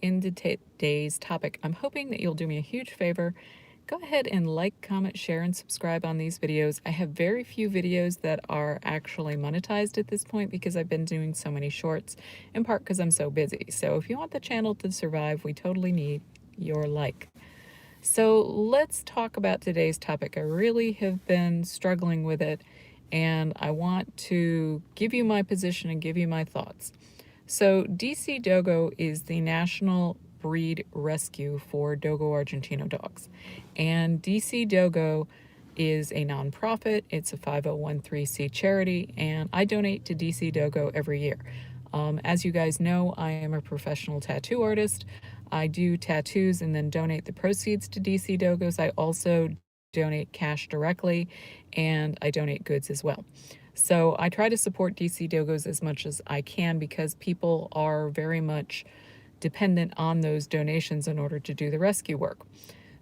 into today's topic, I'm hoping that you'll do me a huge favor. Go ahead and like, comment, share, and subscribe on these videos. I have very few videos that are actually monetized at this point because I've been doing so many shorts, in part because I'm so busy. So if you want the channel to survive, we totally need your like. So let's talk about today's topic. I really have been struggling with it, and I want to give you my position and give you my thoughts. So DC Dogo is the national breed rescue for Dogo Argentino dogs. And DC Dogo is a nonprofit. It's a 5013C charity, and I donate to DC Dogo every year. As you guys know, I am a professional tattoo artist. I do tattoos and then donate the proceeds to DC Dogos. I also donate cash directly, and I donate goods as well. So I try to support DC Dogos as much as I can because people are very much dependent on those donations in order to do the rescue work.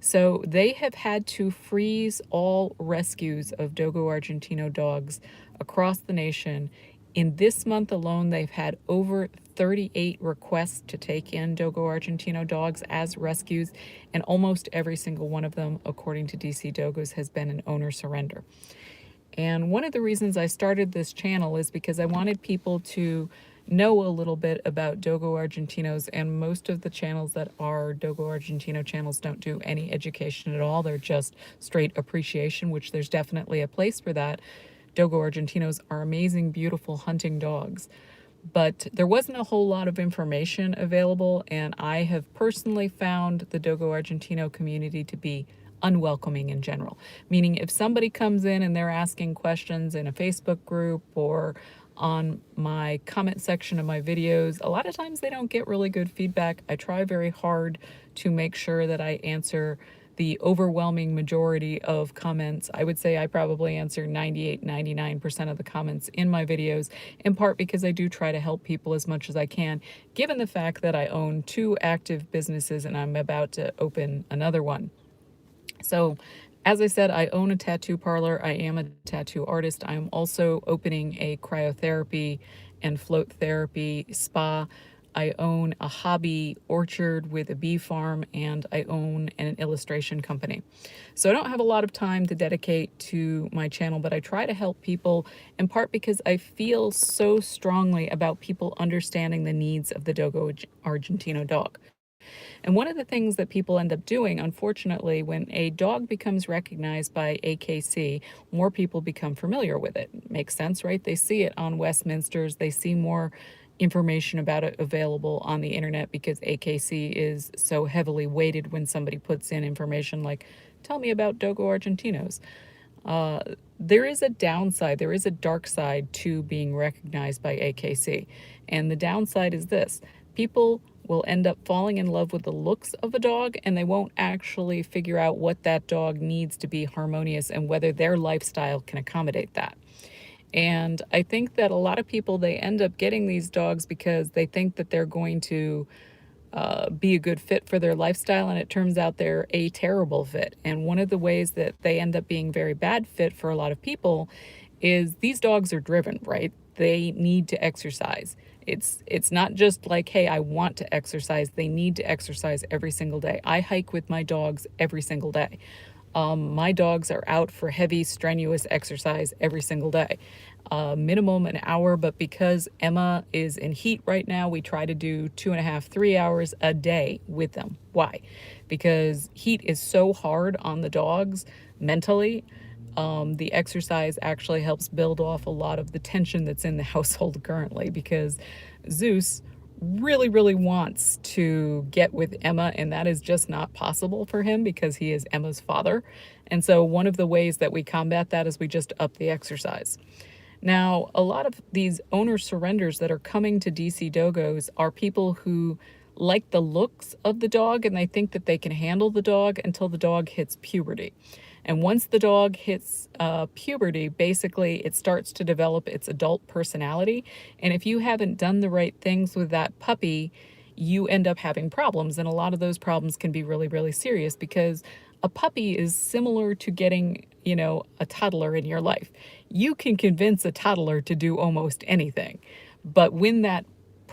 So they have had to freeze all rescues of Dogo Argentino dogs across the nation. In this month alone, they've had over 38 requests to take in Dogo Argentino dogs as rescues, and almost every single one of them, according to DC Dogos, has been an owner surrender. And one of the reasons I started this channel is because I wanted people to know a little bit about Dogo Argentinos, and most of the channels that are Dogo Argentino channels don't do any education at all. They're just straight appreciation, which there's definitely a place for that. Dogo Argentinos are amazing, beautiful hunting dogs. But there wasn't a whole lot of information available, and I have personally found the Dogo Argentino community to be unwelcoming in general. Meaning if somebody comes in and they're asking questions in a Facebook group or on my comment section of my videos, a lot of times they don't get really good feedback. I try very hard to make sure that I answer the overwhelming majority of comments. I would say I probably answer 98-99% of the comments in my videos, in part because I do try to help people as much as I can, given the fact that I own 2 active businesses and I'm about to open another one. So, as I said, I own a tattoo parlor. I am a tattoo artist. I'm also opening a cryotherapy and float therapy spa. I own a hobby orchard with a bee farm, and I own an illustration company. So I don't have a lot of time to dedicate to my channel, but I try to help people, in part because I feel so strongly about people understanding the needs of the Dogo Argentino dog. And one of the things that people end up doing, unfortunately, when a dog becomes recognized by AKC, more people become familiar with it. Makes sense, right? They see it on Westminsters, they see more information about it available on the internet because AKC is so heavily weighted when somebody puts in information like, tell me about Dogo Argentinos. There is a downside, there is a dark side to being recognized by AKC. And the downside is this: people will end up falling in love with the looks of a dog, and they won't actually figure out what that dog needs to be harmonious and whether their lifestyle can accommodate that. And I think that a lot of people, they end up getting these dogs because they think that they're going to be a good fit for their lifestyle, and it turns out they're a terrible fit. And one of the ways that they end up being very bad fit for a lot of people is these dogs are driven, right? They need to exercise. It's not just like, hey, I want to exercise. They need to exercise every single day. I hike with my dogs every single day. My dogs are out for heavy, strenuous exercise every single day. Minimum an hour, but because Emma is in heat right now, we try to do 2.5, 3 hours a day with them. Why? Because heat is so hard on the dogs mentally. The exercise actually helps build off a lot of the tension that's in the household currently, because Zeus really wants to get with Emma, and that is just not possible for him because he is Emma's father. And so one of the ways that we combat that is we just up the exercise. Now, a lot of these owner surrenders that are coming to DC Dogos are people who like the looks of the dog, and they think that they can handle the dog until the dog hits puberty. And once the dog hits puberty, basically it starts to develop its adult personality. And if you haven't done the right things with that puppy, you end up having problems. And a lot of those problems can be really serious, because a puppy is similar to getting, a toddler in your life. You can convince a toddler to do almost anything. But when that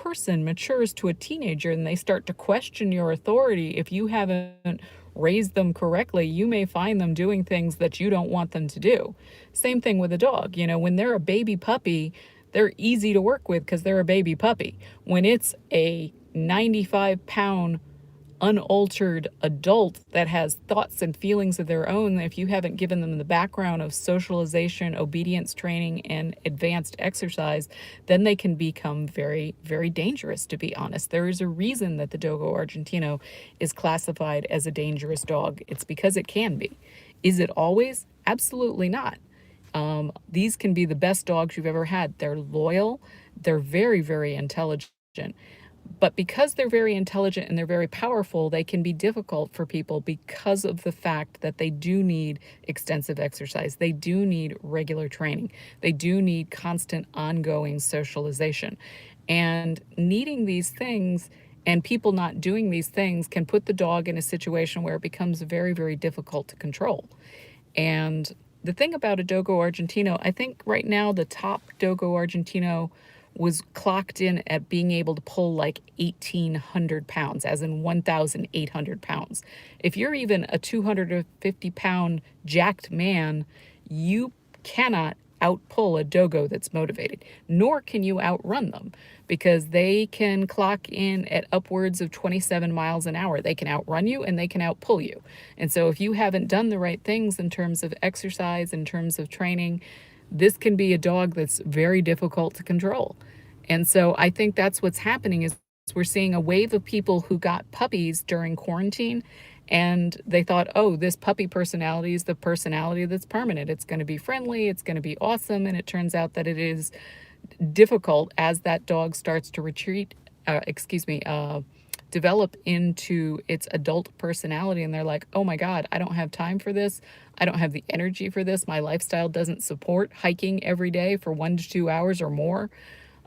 person matures to a teenager and they start to question your authority, if you haven't raised them correctly, you may find them doing things that you don't want them to do. Same thing with a dog. You know, when they're a baby puppy, they're easy to work with because they're a baby puppy. When it's a 95-pound unaltered adult that has thoughts and feelings of their own, if you haven't given them the background of socialization, obedience training, and advanced exercise, then they can become very, very dangerous, to be honest. There is a reason that the Dogo Argentino is classified as a dangerous dog. It's because it can be. Is it always? Absolutely not. These can be the best dogs you've ever had. They're loyal, they're very, very intelligent. But because they're very intelligent and they're very powerful, they can be difficult for people because of the fact that they do need extensive exercise. They do need regular training. They do need constant ongoing socialization. And needing these things and people not doing these things can put the dog in a situation where it becomes very, very difficult to control. And the thing about a Dogo Argentino, I think right now the top Dogo Argentino was clocked in at being able to pull like 1,800 pounds, as in 1,800 pounds. If you're even a 250-pound jacked man, you cannot outpull a dogo that's motivated, nor can you outrun them, because they can clock in at upwards of 27 miles an hour. They can outrun you and they can outpull you. And so if you haven't done the right things in terms of exercise, in terms of training, this can be a dog that's very difficult to control. And so I think that's what's happening is we're seeing a wave of people who got puppies during quarantine, and they thought, oh, this puppy personality is the personality that's permanent. It's going to be friendly, it's going to be awesome. And it turns out that it is difficult as that dog starts to develop into its adult personality. And they're like, oh my God, I don't have time for this. I don't have the energy for this. My lifestyle doesn't support hiking every day for 1 to 2 hours or more.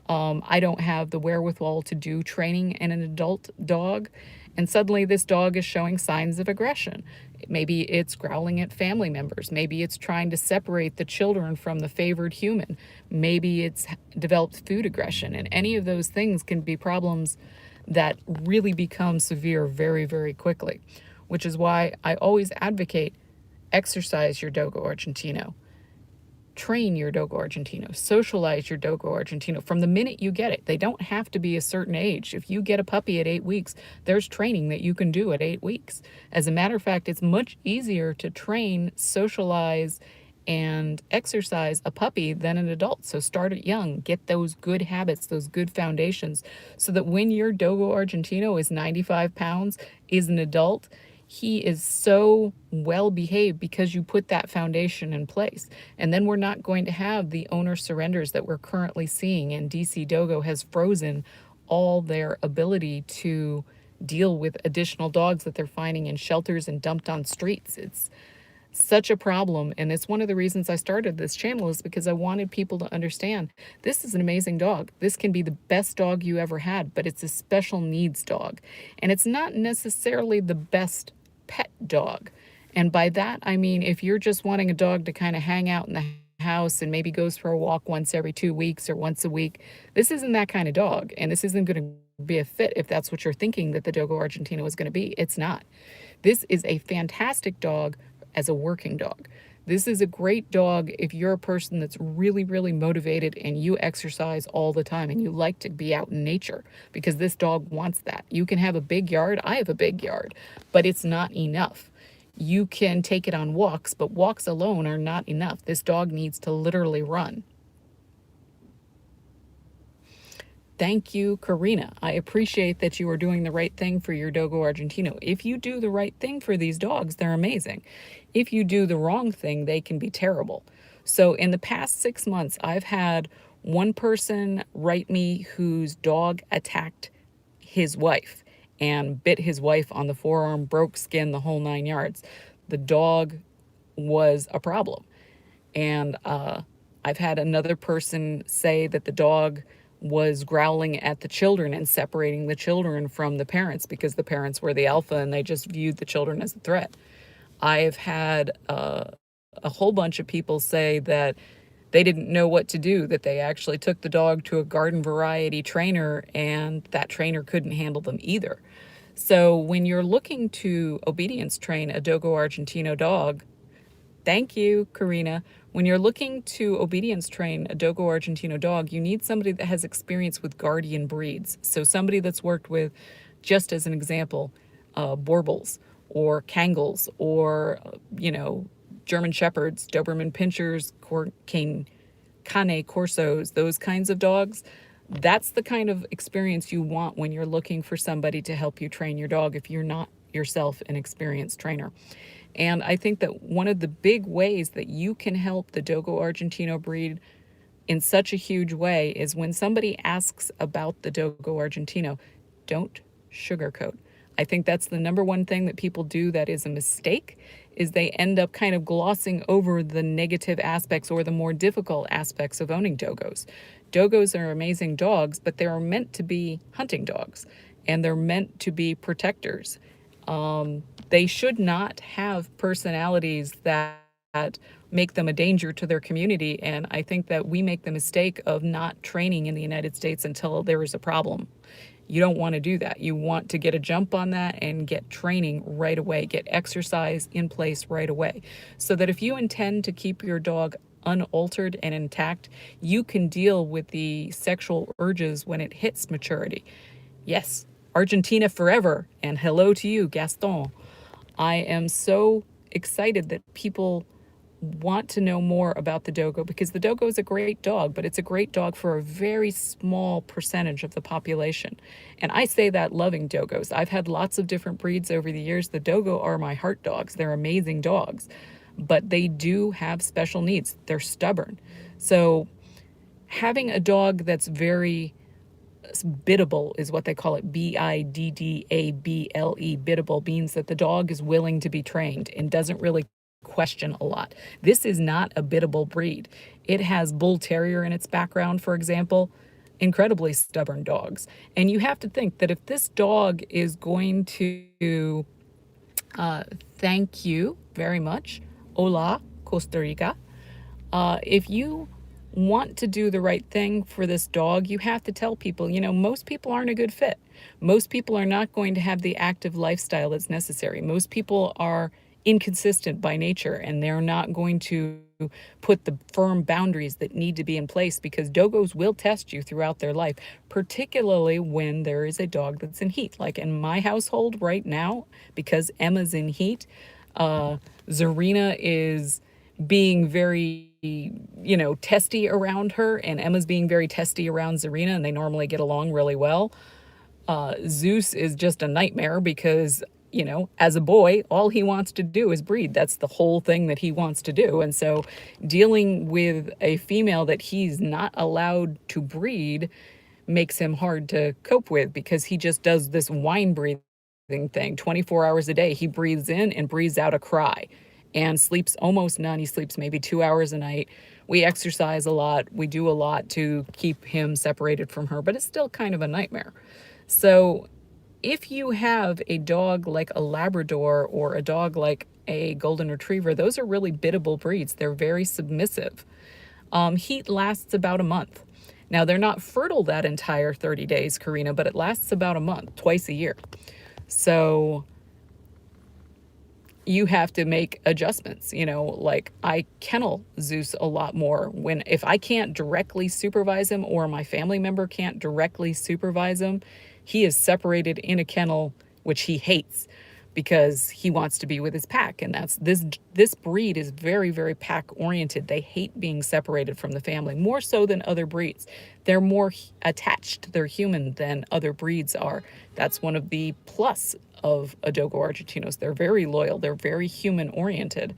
I don't have the wherewithal to do training in an adult dog. And suddenly this dog is showing signs of aggression. Maybe it's growling at family members. Maybe it's trying to separate the children from the favored human. Maybe it's developed food aggression. And any of those things can be problems that really become severe very, very quickly, which is why I always advocate exercise your Dogo Argentino. Train your Dogo Argentino, socialize your Dogo Argentino from the minute you get it. They don't have to be a certain age. If you get a puppy at 8 weeks, there's training that you can do at 8 weeks. As a matter of fact, it's much easier to train, socialize, and exercise a puppy than an adult. So start it young, get those good habits, those good foundations, so that when your Dogo Argentino is 95 pounds, is an adult, he is so well behaved because you put that foundation in place. And then we're not going to have the owner surrenders that we're currently seeing. And DC Dogo has frozen all their ability to deal with additional dogs that they're finding in shelters and dumped on streets. It's such a problem. And it's one of the reasons I started this channel, is because I wanted people to understand this is an amazing dog. This can be the best dog you ever had, but it's a special needs dog. And it's not necessarily the best pet dog. And by that, I mean, if you're just wanting a dog to kind of hang out in the house and maybe goes for a walk once every 2 weeks or once a week, this isn't that kind of dog. And this isn't going to be a fit if that's what you're thinking that the Dogo Argentino is going to be. It's not. This is a fantastic dog as a working dog. This is a great dog if you're a person that's really, really motivated and you exercise all the time and you like to be out in nature, because this dog wants that. You can have a big yard. I have a big yard, but it's not enough. You can take it on walks, but walks alone are not enough. This dog needs to literally run. Thank you, Karina. I appreciate that you are doing the right thing for your Dogo Argentino. If you do the right thing for these dogs, they're amazing. If you do the wrong thing, they can be terrible. So in the past 6 months, I've had one person write me whose dog attacked his wife and bit his wife on the forearm, broke skin, the whole 9 yards. The dog was a problem. And I've had another person say that the dog was growling at the children and separating the children from the parents because the parents were the alpha and they just viewed the children as a threat. I've had a whole bunch of people say that they didn't know what to do, that they actually took the dog to a garden variety trainer and that trainer couldn't handle them either. So when you're looking to obedience train a Dogo Argentino dog, thank you, Karina. When you're looking to obedience train a Dogo Argentino dog, you need somebody that has experience with guardian breeds. So somebody that's worked with, just as an example, Borbles or Kangles or, German Shepherds, Doberman Pinschers, Cane Corsos, those kinds of dogs. That's the kind of experience you want when you're looking for somebody to help you train your dog if you're not yourself an experienced trainer. And I think that one of the big ways that you can help the Dogo Argentino breed in such a huge way is when somebody asks about the Dogo Argentino, don't sugarcoat. I think that's the number one thing that people do that is a mistake, is they end up kind of glossing over the negative aspects or the more difficult aspects of owning dogos. Dogos are amazing dogs, but they are meant to be hunting dogs and they're meant to be protectors. They should not have personalities that make them a danger to their community. And I think that we make the mistake of not training in the United States until there is a problem. You don't want to do that. You want to get a jump on that and get training right away, get exercise in place right away. So that if you intend to keep your dog unaltered and intact, you can deal with the sexual urges when it hits maturity. Yes, Argentina forever, and hello to you, Gaston. I am so excited that people want to know more about the Dogo, because the Dogo is a great dog, but it's a great dog for a very small percentage of the population. And I say that loving Dogos. I've had lots of different breeds over the years. The Dogo are my heart dogs. They're amazing dogs, but they do have special needs. They're stubborn. So having a dog that's very biddable is what they call it. Biddable. Biddable means that the dog is willing to be trained and doesn't really question a lot. This is not a biddable breed. It has bull terrier in its background, for example, incredibly stubborn dogs. And you have to think that if this dog is going to, thank you very much, hola, Costa Rica, if you want to do the right thing for this dog, you have to tell people, most people aren't a good fit. Most people are not going to have the active lifestyle that's necessary. Most people are inconsistent by nature, and they're not going to put the firm boundaries that need to be in place, because dogos will test you throughout their life, particularly when there is a dog that's in heat. Like in my household right now, because Emma's in heat, Zarina is being very, testy around her, and Emma's being very testy around Zarina, and they normally get along really well. Zeus is just a nightmare because, as a boy, all he wants to do is breed. That's the whole thing that he wants to do. And so dealing with a female that he's not allowed to breed makes him hard to cope with, because he just does this whine breathing thing 24 hours a day. He breathes in and breathes out a cry and sleeps almost none. He sleeps maybe 2 hours a night. We exercise a lot. We do a lot to keep him separated from her, but it's still kind of a nightmare. So if you have a dog like a Labrador or a dog like a Golden Retriever, those are really biddable breeds. They're very submissive. Heat lasts about a month. Now, they're not fertile that entire 30 days, Karina, but it lasts about a month, twice a year. So you have to make adjustments, like I kennel Zeus a lot more if I can't directly supervise him, or my family member can't directly supervise him, he is separated in a kennel, which he hates because he wants to be with his pack. And this breed is very, very pack oriented. They hate being separated from the family, more so than other breeds. They're more attached to their human than other breeds are. That's one of the plus of a Dogo Argentinos. They're very loyal. They're very human oriented.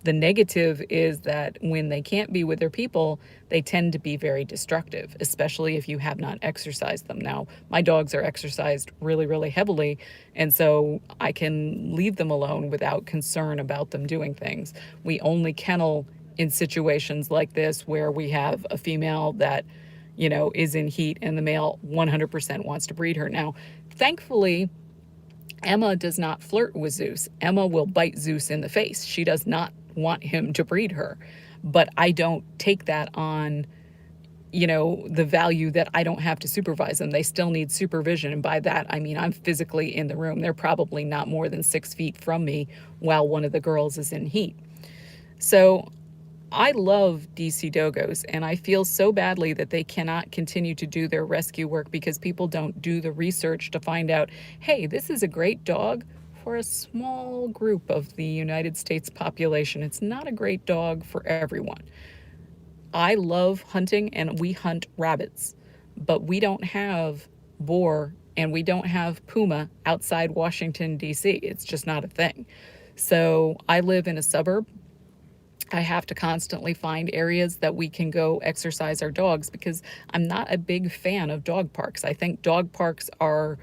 The negative is that when they can't be with their people, they tend to be very destructive, especially if you have not exercised them. Now, my dogs are exercised really, really heavily, and so I can leave them alone without concern about them doing things. We only kennel in situations like this where we have a female that, is in heat and the male 100% wants to breed her. Now, thankfully, Emma does not flirt with Zeus. Emma will bite Zeus in the face. She does not want him to breed her. but I don't take that on, the value that I don't have to supervise them. They still need supervision. And by that, I mean, I'm physically in the room. They're probably not more than 6 feet from me while one of the girls is in heat. So I love DC Dogos, and I feel so badly that they cannot continue to do their rescue work because people don't do the research to find out, hey, this is a great dog for a small group of the United States population. It's not a great dog for everyone. I love hunting and we hunt rabbits, but we don't have boar and we don't have puma outside Washington, D.C. It's just not a thing. So I live in a suburb. I have to constantly find areas that we can go exercise our dogs because I'm not a big fan of dog parks. I think dog parks are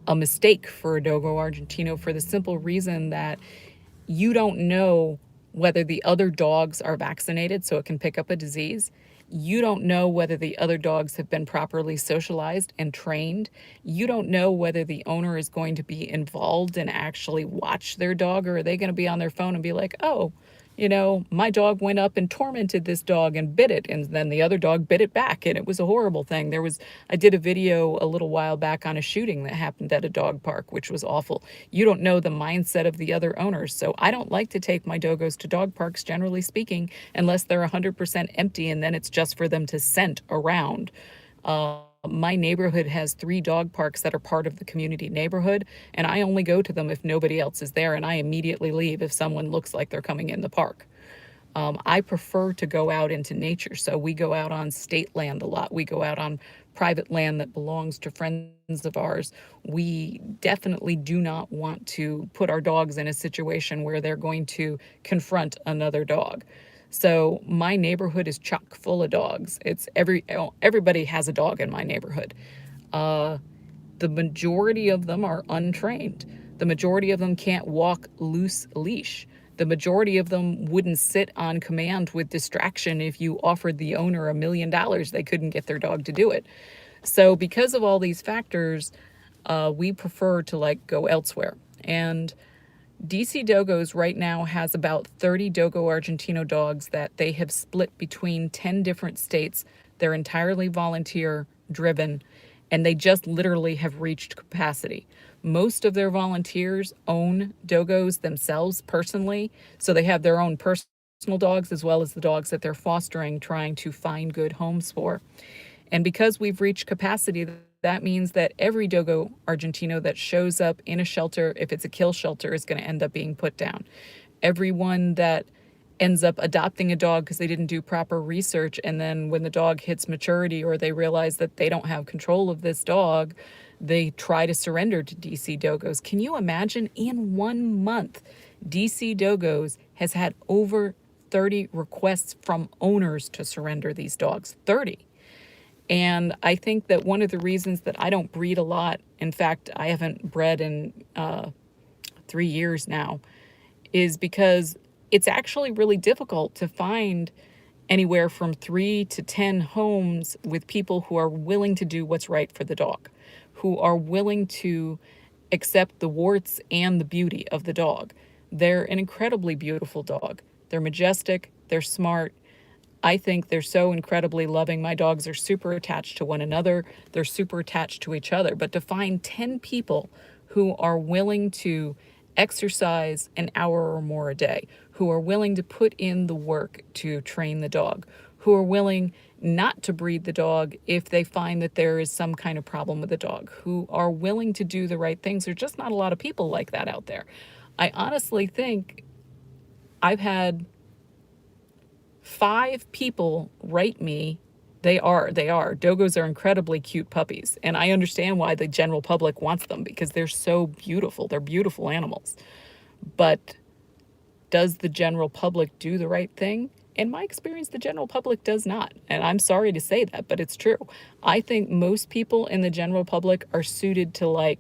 a mistake for a Dogo Argentino for the simple reason that you don't know whether the other dogs are vaccinated so it can pick up a disease. You don't know whether the other dogs have been properly socialized and trained. You don't know whether the owner is going to be involved and actually watch their dog, or are they going to be on their phone and be like, oh, my dog went up and tormented this dog and bit it, and then the other dog bit it back, and it was a horrible thing. I did a video a little while back on a shooting that happened at a dog park, which was awful. You don't know the mindset of the other owners, so I don't like to take my dogos to dog parks, generally speaking, unless they're 100% empty, and then it's just for them to scent around. My neighborhood has 3 dog parks that are part of the community neighborhood, and I only go to them if nobody else is there, and I immediately leave if someone looks like they're coming in the park. I prefer to go out into nature, so we go out on state land a lot. We go out on private land that belongs to friends of ours. We definitely do not want to put our dogs in a situation where they're going to confront another dog. So my neighborhood is chock full of dogs. Everybody has a dog in my neighborhood. Uh, the majority of them are untrained. The majority of them can't walk loose leash. The majority of them wouldn't sit on command with distraction if you offered the owner $1 million. They couldn't get their dog to do it. So because of all these factors, we prefer to go elsewhere. And DC Dogos right now has about 30 Dogo Argentino dogs that they have split between 10 different states. They're entirely volunteer driven, and they just literally have reached capacity. Most of their volunteers own Dogos themselves personally, so they have their own personal dogs as well as the dogs that they're fostering, trying to find good homes for. And because we've reached capacity, that means that every Dogo Argentino that shows up in a shelter, if it's a kill shelter, is going to end up being put down. Everyone that ends up adopting a dog because they didn't do proper research, and then when the dog hits maturity or they realize that they don't have control of this dog, they try to surrender to DC Dogos. Can you imagine? In 1 month, DC Dogos has had over 30 requests from owners to surrender these dogs. 30. And I think that one of the reasons that I don't breed a lot, in fact, I haven't bred in 3 years now, is because it's actually really difficult to find anywhere from 3 to 10 homes with people who are willing to do what's right for the dog, who are willing to accept the warts and the beauty of the dog. They're an incredibly beautiful dog. They're majestic, they're smart. I think they're so incredibly loving. My dogs are super attached to one another. They're super attached to each other. But to find 10 people who are willing to exercise an hour or more a day, who are willing to put in the work to train the dog, who are willing not to breed the dog if they find that there is some kind of problem with the dog, who are willing to do the right things. There's just not a lot of people like that out there. I honestly think I've had 5 people write me. They are. Dogos are incredibly cute puppies. And I understand why the general public wants them because they're so beautiful. They're beautiful animals. But does the general public do the right thing? In my experience, the general public does not. And I'm sorry to say that, but it's true. I think most people in the general public are suited to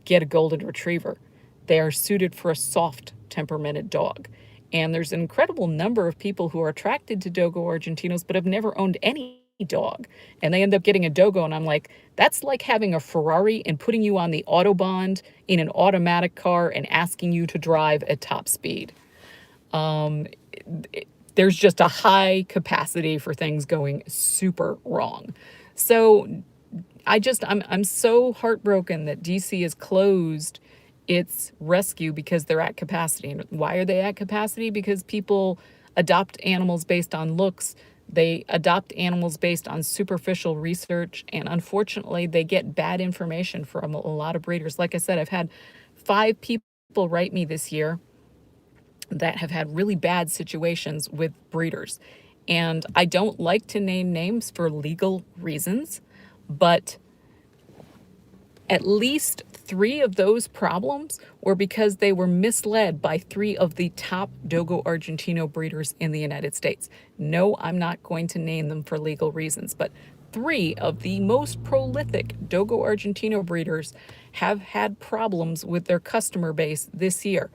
get a golden retriever. They are suited for a soft temperamented dog. And there's an incredible number of people who are attracted to Dogo Argentinos but have never owned any dog. And they end up getting a Dogo, and I'm like, that's like having a Ferrari and putting you on the Autobahn in an automatic car and asking you to drive at top speed. there's just a high capacity for things going super wrong. So I'm so heartbroken that DC has closed its rescue because they're at capacity. And why are they at capacity? Because people adopt animals based on looks. They adopt animals based on superficial research, and unfortunately, they get bad information from a lot of breeders. Like I said, I've had 5 people write me this year that have had really bad situations with breeders. And I don't like to name names for legal reasons, but at least 3 of those problems were because they were misled by 3 of the top Dogo Argentino breeders in the United States. No, I'm not going to name them for legal reasons, but 3 of the most prolific Dogo Argentino breeders have had problems with their customer base this year.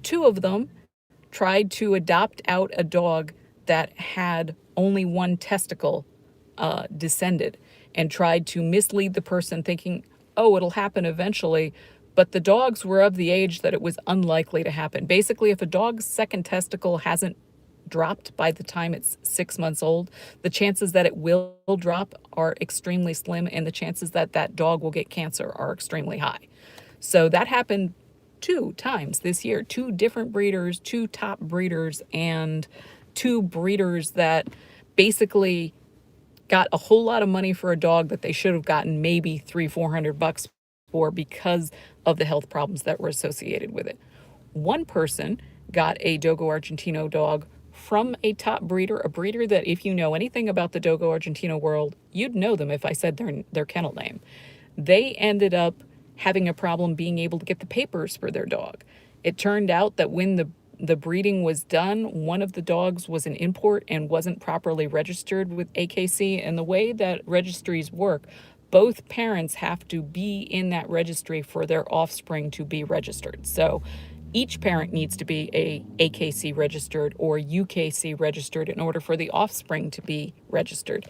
2 of them tried to adopt out a dog that had only one testicle descended, and tried to mislead the person thinking, oh, it'll happen eventually. But the dogs were of the age that it was unlikely to happen. Basically, if a dog's second testicle hasn't dropped by the time it's 6 months old, the chances that it will drop are extremely slim, and the chances that that dog will get cancer are extremely high. So that happened 2 times this year. 2 different breeders, 2 top breeders, and 2 breeders that basically got a whole lot of money for a dog that they should have gotten maybe $300-400 for because of the health problems that were associated with it. One person got a Dogo Argentino dog from a top breeder, a breeder that if you know anything about the Dogo Argentino world, you'd know them if I said their kennel name. They ended up having a problem being able to get the papers for their dog. It turned out that when the breeding was done, one of the dogs was an import and wasn't properly registered with AKC. And the way that registries work, both parents have to be in that registry for their offspring to be registered. So each parent needs to be a AKC registered or UKC registered in order for the offspring to be registered.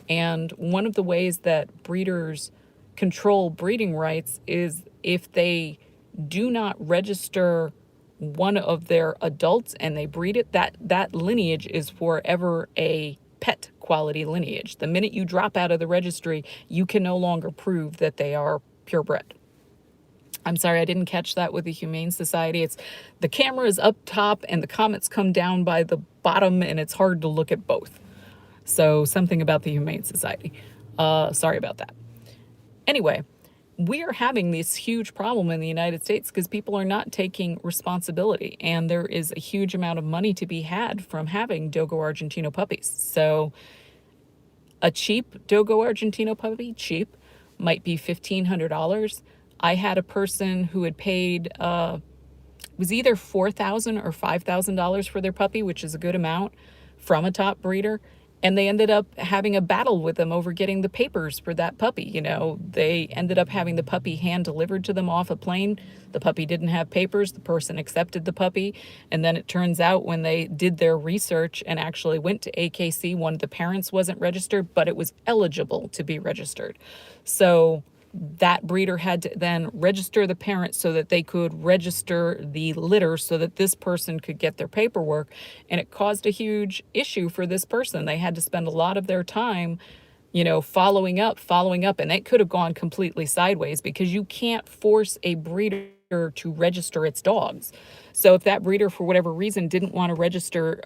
And one of the ways that breeders control breeding rights is if they do not register one of their adults and they breed it, that lineage is forever a pet quality lineage. The minute you drop out of the registry, you can no longer prove that they are purebred. I'm sorry, I didn't catch that with the Humane Society. It's the camera is up top and the comments come down by the bottom, and it's hard to look at both. So something about the Humane Society. Sorry about that. Anyway, we are having this huge problem in the United States because people are not taking responsibility, and there is a huge amount of money to be had from having Dogo Argentino puppies. So a cheap Dogo Argentino puppy, cheap, might be $1,500. I had a person who had paid was either $4,000 or $5,000 for their puppy, which is a good amount, from a top breeder. And they ended up having a battle with them over getting the papers for that puppy. You know, they ended up having the puppy hand delivered to them off a plane. The puppy didn't have papers. The person accepted the puppy. And then it turns out when they did their research and actually went to AKC, one of the parents wasn't registered, but it was eligible to be registered. So that breeder had to then register the parent so that they could register the litter so that this person could get their paperwork. And it caused a huge issue for this person. They had to spend a lot of their time, you know, following up, and it could have gone completely sideways because you can't force a breeder to register its dogs. So if that breeder, for whatever reason, didn't want to register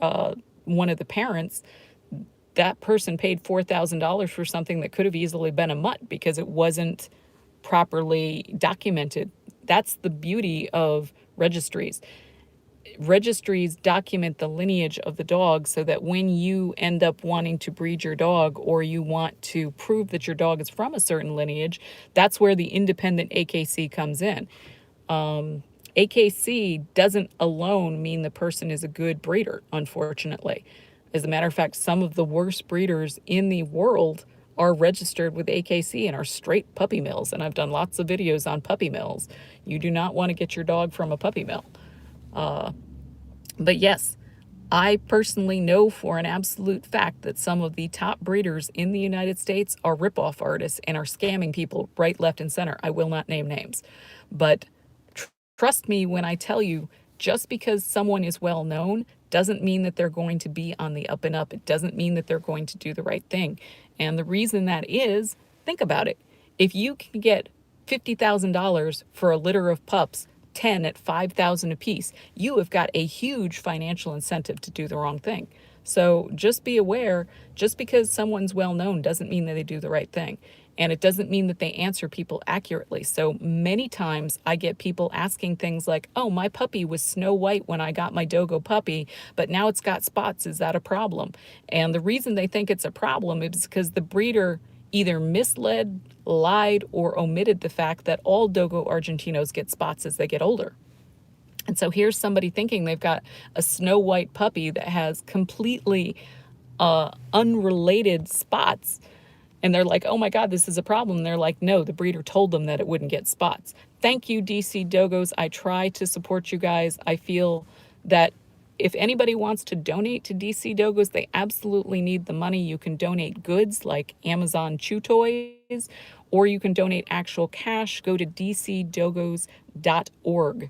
one of the parents, that person paid $4,000 for something that could have easily been a mutt because it wasn't properly documented. That's the beauty of registries. Registries document the lineage of the dog so that when you end up wanting to breed your dog or you want to prove that your dog is from a certain lineage, that's where the independent AKC comes in. AKC doesn't alone mean the person is a good breeder, unfortunately. As a matter of fact, some of the worst breeders in the world are registered with AKC and are straight puppy mills. And I've done lots of videos on puppy mills. You do not want to get your dog from a puppy mill. But yes, I personally know for an absolute fact that some of the top breeders in the United States are ripoff artists and are scamming people right, left, and center. I will not name names. But trust me when I tell you, just because someone is well known doesn't mean that they're going to be on the up and up. It doesn't mean that they're going to do the right thing. And the reason that is, think about it. If you can get $50,000 for a litter of pups, 10 at 5,000 apiece, you have got a huge financial incentive to do the wrong thing. So just be aware, just because someone's well known doesn't mean that they do the right thing. And it doesn't mean that they answer people accurately. So many times I get people asking things like, oh, my puppy was snow white when I got my Dogo puppy, but now it's got spots. Is that a problem? And the reason they think it's a problem is because the breeder either misled, lied, or omitted the fact that all Dogo Argentinos get spots as they get older. And so here's somebody thinking they've got a snow white puppy that has completely unrelated spots. And they're like, oh my God, this is a problem. And they're like, no, the breeder told them that it wouldn't get spots. Thank you, DC Dogos. I try to support you guys. I feel that if anybody wants to donate to DC Dogos, they absolutely need the money. You can donate goods like Amazon Chew Toys, or you can donate actual cash. Go to dcdogos.org.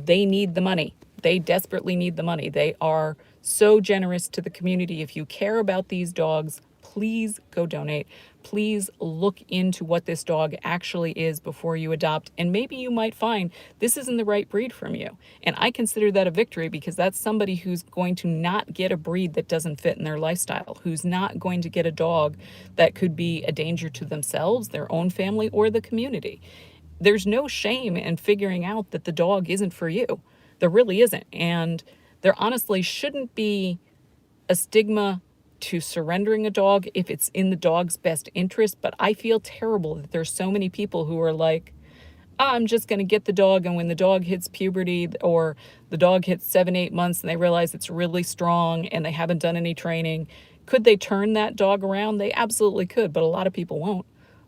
They need the money. They desperately need the money. They are so generous to the community. If you care about these dogs, please go donate. Please look into what this dog actually is before you adopt. And maybe you might find this isn't the right breed from you. And I consider that a victory, because that's somebody who's going to not get a breed that doesn't fit in their lifestyle, who's not going to get a dog that could be a danger to themselves, their own family, or the community. There's no shame in figuring out that the dog isn't for you. There really isn't. And there honestly shouldn't be a stigma to surrendering a dog if it's in the dog's best interest. But I feel terrible that there's so many people who are like, oh, I'm just going to get the dog. And when the dog hits puberty, or the dog hits 7-8 months and they realize it's really strong and they haven't done any training, could they turn that dog around? They absolutely could, but a lot of people won't.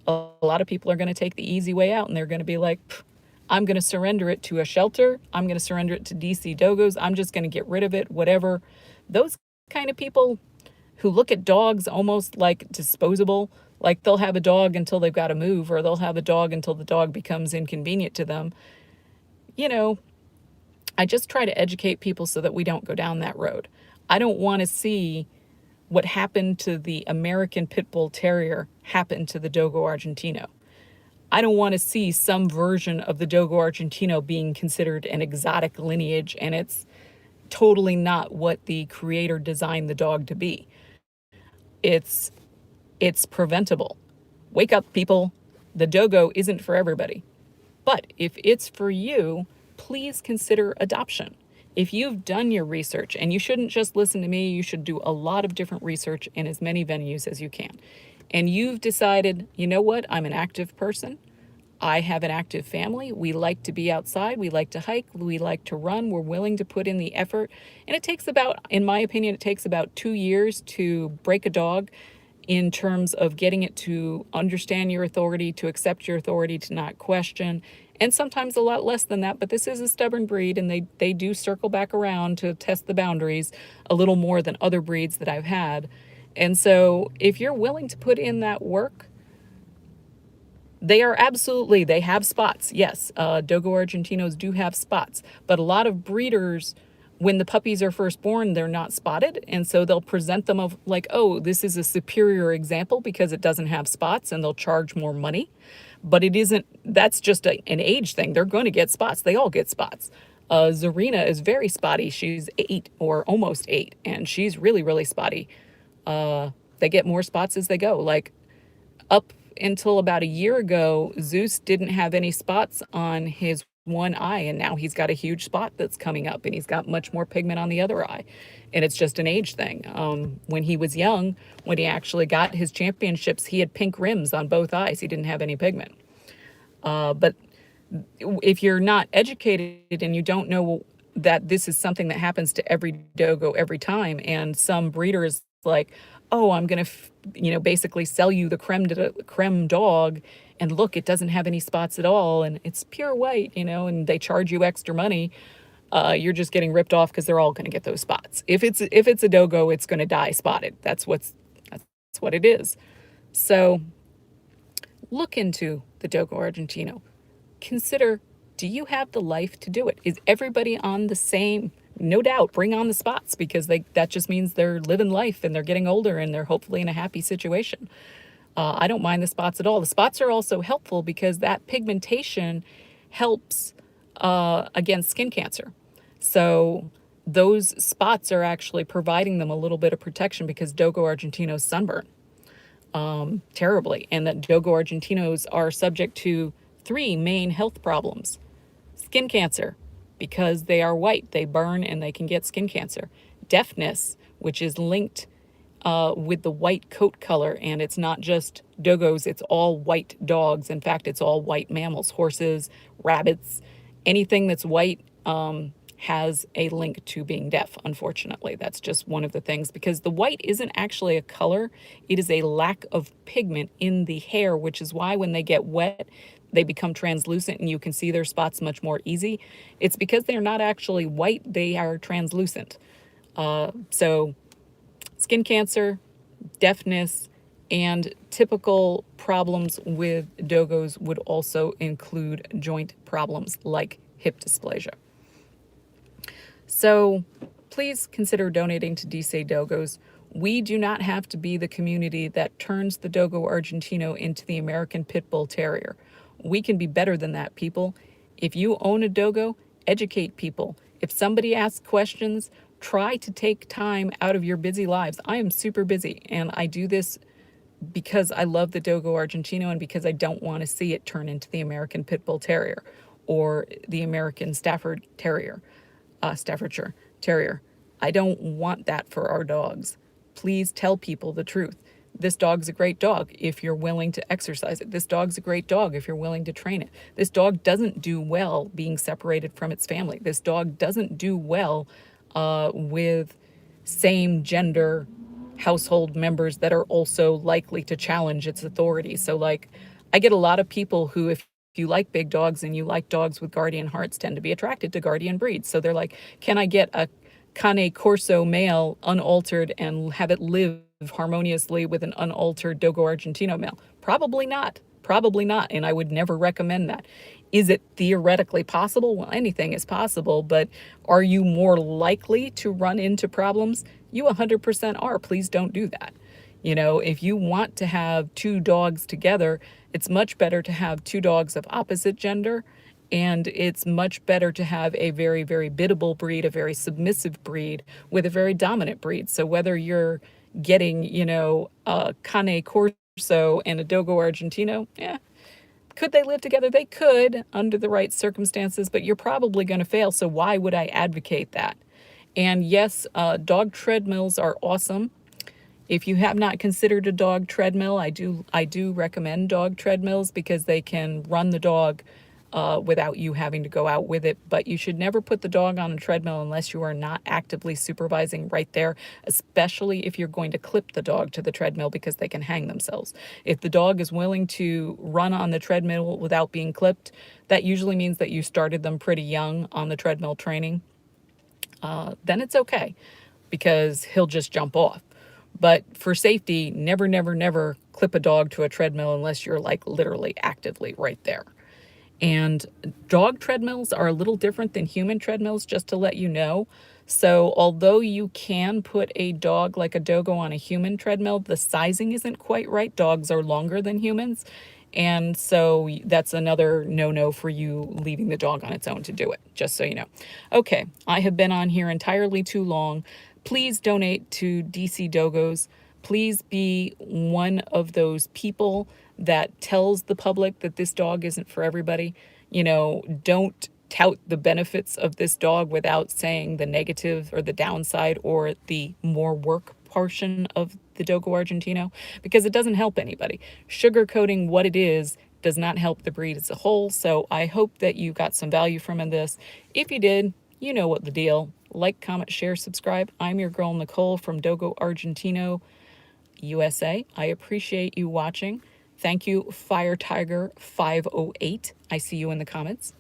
A lot of people are going to take the easy way out, and they're going to be like, I'm going to surrender it to a shelter. I'm going to surrender it to DC Dogos. I'm just going to get rid of it, whatever. Those kind of people who look at dogs almost like disposable, like they'll have a dog until they've got to move, or they'll have a dog until the dog becomes inconvenient to them. You know, I just try to educate people so that we don't go down that road. I don't want to see what happened to the American Pit Bull Terrier happen to the Dogo Argentino. I don't want to see some version of the Dogo Argentino being considered an exotic lineage, and it's totally not what the creator designed the dog to be. It's preventable. Wake up, people. The Dogo isn't for everybody. But if it's for you, please consider adoption. If you've done your research, and you shouldn't just listen to me, you should do a lot of different research in as many venues as you can. And you've decided, you know what, I'm an active person. I have an active family. We like to be outside. We like to hike. We like to run. We're willing to put in the effort. And it takes about, in my opinion, it takes about 2 years to break a dog, in terms of getting it to understand your authority, to accept your authority, to not question. And sometimes a lot less than that, but this is a stubborn breed, and they do circle back around to test the boundaries a little more than other breeds that I've had. And so if you're willing to put in that work, they have spots. Yes, Dogo Argentinos do have spots, but a lot of breeders, when the puppies are first born, they're not spotted. And so they'll present them of like, oh, this is a superior example because it doesn't have spots, and they'll charge more money. But it isn't, that's just an age thing. They're going to get spots. They all get spots. Zarina is very spotty. She's 8 or almost 8, and she's really, really spotty. They get more spots as they go. Like up until about a year ago, Zeus didn't have any spots on his one eye, and now he's got a huge spot that's coming up, and he's got much more pigment on the other eye. And it's just an age thing. When he was young, when he actually got his championships, he had pink rims on both eyes. He didn't have any pigment. But if you're not educated and you don't know that this is something that happens to every dogo every time, and some breeder is like, oh, I'm going to, basically sell you the creme dog, and look, it doesn't have any spots at all, and it's pure white, and they charge you extra money, you're just getting ripped off, because they're all going to get those spots. If it's a dogo, it's going to die spotted. That's what it is. So look into the Dogo Argentino. Consider, do you have the life to do it? Is everybody on the same no doubt, bring on the spots, because that just means they're living life and they're getting older and they're hopefully in a happy situation. I don't mind the spots at all. The spots are also helpful because that pigmentation helps against skin cancer. So those spots are actually providing them a little bit of protection, because Dogo Argentinos sunburn terribly, and that Dogo Argentinos are subject to three main health problems: skin cancer, because they are white, they burn and they can get skin cancer; deafness, which is linked with the white coat color, and it's not just dogos, it's all white dogs. In fact, it's all white mammals, horses, rabbits, anything that's white has a link to being deaf, unfortunately. That's just one of the things, because the white isn't actually a color, it is a lack of pigment in the hair, which is why when they get wet, they become translucent and you can see their spots much more easy. It's because they're not actually white, they are translucent. So skin cancer, deafness, and typical problems with dogos would also include joint problems like hip dysplasia. So please consider donating to DC Dogos. We do not have to be the community that turns the Dogo Argentino into the American Pit Bull Terrier. We can be better than that, people. If you own a dogo, educate people. If somebody asks questions, try to take time out of your busy lives. I am super busy, and I do this because I love the Dogo Argentino and because I don't want to see it turn into the American Pit Bull Terrier or the American Staffordshire Terrier. I don't want that for our dogs. Please tell people the truth. This dog's a great dog if you're willing to exercise it. This dog's a great dog if you're willing to train it. This dog doesn't do well being separated from its family. This dog doesn't do well with same gender household members that are also likely to challenge its authority. So, like, I get a lot of people who, if you like big dogs and you like dogs with guardian hearts, tend to be attracted to guardian breeds. So they're like, can I get a Cane Corso male unaltered and have it live harmoniously with an unaltered Dogo Argentino male? Probably not. Probably not. And I would never recommend that. Is it theoretically possible? Well, anything is possible, but are you more likely to run into problems? You 100% are. Please don't do that. You know, if you want to have two dogs together, it's much better to have two dogs of opposite gender, and it's much better to have a very, very biddable breed, a very submissive breed with a very dominant breed. So whether you're getting, you know, a Cane Corso and a Dogo Argentino, could they live together? They could under the right circumstances, but you're probably going to fail. So why would I advocate that? And yes, dog treadmills are awesome. If you have not considered a dog treadmill, I do recommend dog treadmills because they can run the dog without you having to go out with it. But you should never put the dog on a treadmill unless you are not actively supervising right there, especially if you're going to clip the dog to the treadmill, because they can hang themselves. If the dog is willing to run on the treadmill without being clipped, that usually means that you started them pretty young on the treadmill training. Then it's okay, because he'll just jump off. But for safety, never, never, never clip a dog to a treadmill unless you're like literally actively right there. And dog treadmills are a little different than human treadmills, just to let you know. So although you can put a dog like a dogo on a human treadmill, the sizing isn't quite right. Dogs are longer than humans. And so that's another no-no for you leaving the dog on its own to do it, just so you know. Okay, I have been on here entirely too long. Please donate to DC Dogos. Please be one of those people that tells the public that this dog isn't for everybody. You know, don't tout the benefits of this dog without saying the negative or the downside or the more work portion of the Dogo Argentino, because it doesn't help anybody. Sugarcoating what it is does not help the breed as a whole. So I hope that you got some value from this. If you did, you know what the deal. Like, comment, share, subscribe. I'm your girl Nicole from Dogo Argentino, USA. I appreciate you watching. Thank you, Fire Tiger 508. I see you in the comments.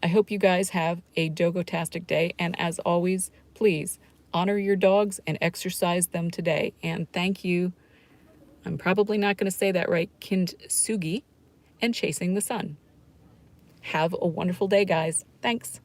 I hope you guys have a dogo-tastic day, and as always, please honor your dogs and exercise them today. And thank you, I'm probably not going to say that right, Kintsugi and Chasing the Sun. Have a wonderful day, guys. Thanks.